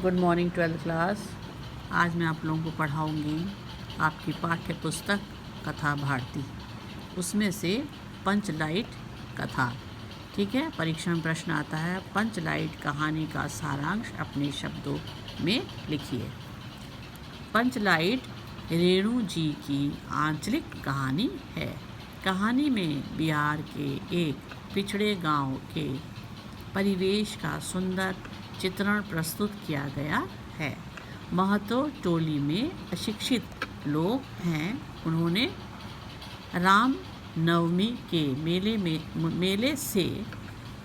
Good morning 12th class. आज मैं आप लोगों को पढ़ाऊंगी आपकी पाठ्य पुस्तक कथा भारती, उसमें से पंचलाइट कथा। ठीक है, परीक्षा में प्रश्न आता है, पंचलाइट कहानी का सारांश अपने शब्दों में लिखिए। पंचलाइट रेणु जी की आंचलिक कहानी है। कहानी में बिहार के एक पिछड़े गांव के परिवेश का सुंदर चित्रण प्रस्तुत किया गया है। महतो टोली में अशिक्षित लोग हैं। उन्होंने राम नवमी के मेले से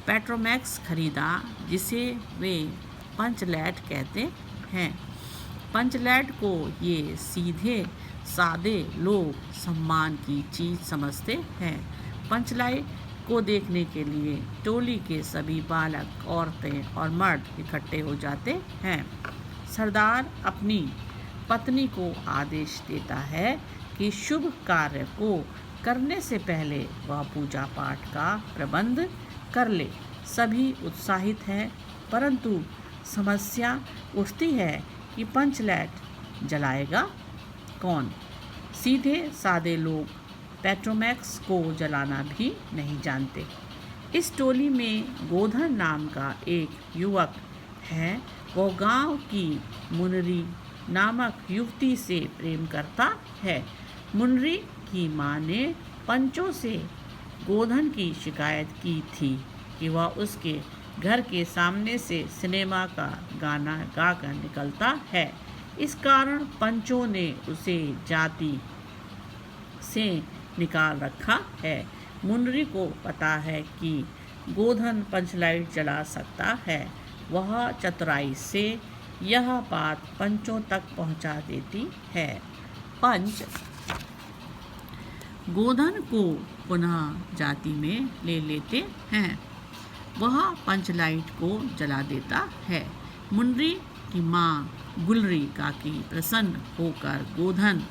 पेट्रोमैक्स खरीदा, जिसे वे पंचलैट कहते हैं। पंचलैट को ये सीधे सादे लोग सम्मान की चीज़ समझते हैं। पंचलाइट को देखने के लिए टोली के सभी बालक, औरतें और मर्द इकट्ठे हो जाते हैं। सरदार अपनी पत्नी को आदेश देता है कि शुभ कार्य को करने से पहले वह पूजा पाठ का प्रबंध कर ले। सभी उत्साहित हैं, परंतु समस्या उठती है कि पंचलैट जलाएगा कौन। सीधे सादे लोग पेट्रोमैक्स को जलाना भी नहीं जानते। इस टोली में गोधन नाम का एक युवक है। वो गांव की मुनरी नामक युवती से प्रेम करता है। मुनरी की मां ने पंचों से गोधन की शिकायत की थी कि वह उसके घर के सामने से सिनेमा का गाना गाकर निकलता है। इस कारण पंचों ने उसे जाति से निकाल रखा है। मुनरी को पता है कि गोधन पंचलाइट जला सकता है। वह चतुराई से यह बात पंचों तक पहुंचा देती है। पंच गोधन को पुनः जाति में ले लेते हैं। वह पंचलाइट को जला देता है। मुनरी की माँ गुलरी काकी प्रसन्न होकर गोधन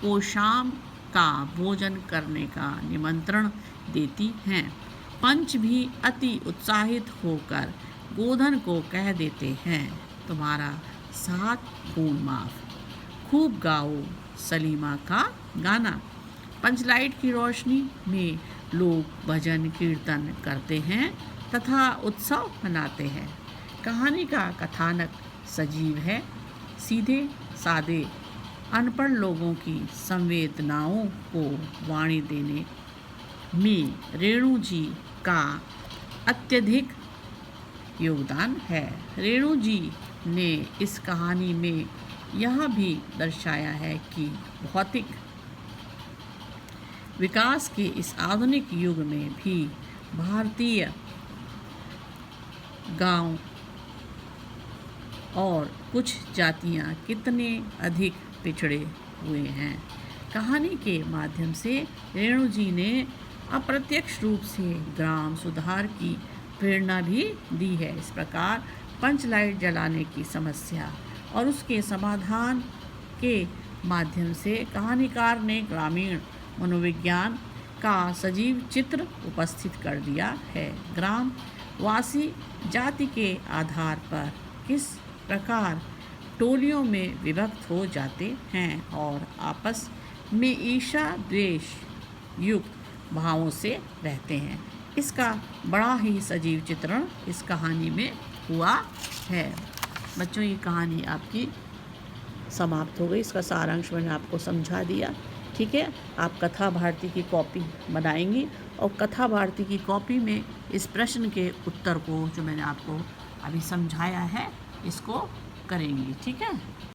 को शाम का भोजन करने का निमंत्रण देती हैं। पंच भी अति उत्साहित होकर गोधन को कह देते हैं, तुम्हारा 7 खून माफ, खूब गाओ सलीमा का गाना। पंचलाइट की रोशनी में लोग भजन कीर्तन करते हैं तथा उत्सव मनाते हैं। कहानी का कथानक सजीव है। सीधे सादे अनपढ़ लोगों की संवेदनाओं को वाणी देने में रेणु जी का अत्यधिक योगदान है। रेणु जी ने इस कहानी में यह भी दर्शाया है कि भौतिक विकास के इस आधुनिक युग में भी भारतीय गांव और कुछ जातियां कितने अधिक पिछड़े हुए हैं। कहानी के माध्यम से रेणु जी ने अप्रत्यक्ष रूप से ग्राम सुधार की प्रेरणा भी दी है। इस प्रकार पंचलाइट जलाने की समस्या और उसके समाधान के माध्यम से कहानीकार ने ग्रामीण मनोविज्ञान का सजीव चित्र उपस्थित कर दिया है। ग्राम वासी जाति के आधार पर किस प्रकार टोलियों में विभक्त हो जाते हैं और आपस में ईर्ष्या द्वेष युक्त भावों से रहते हैं। इसका बड़ा ही सजीव चित्रण इस कहानी में हुआ है। बच्चों, ये कहानी आपकी समाप्त हो गई। इसका सारांश मैंने आपको समझा दिया। ठीक है, आप कथा भारती की कॉपी बनाएंगी और कथा भारती की कॉपी में इस प्रश्न के उत्तर को जो मैंने आपको अभी समझाया है, इसको करेंगी। ठीक है।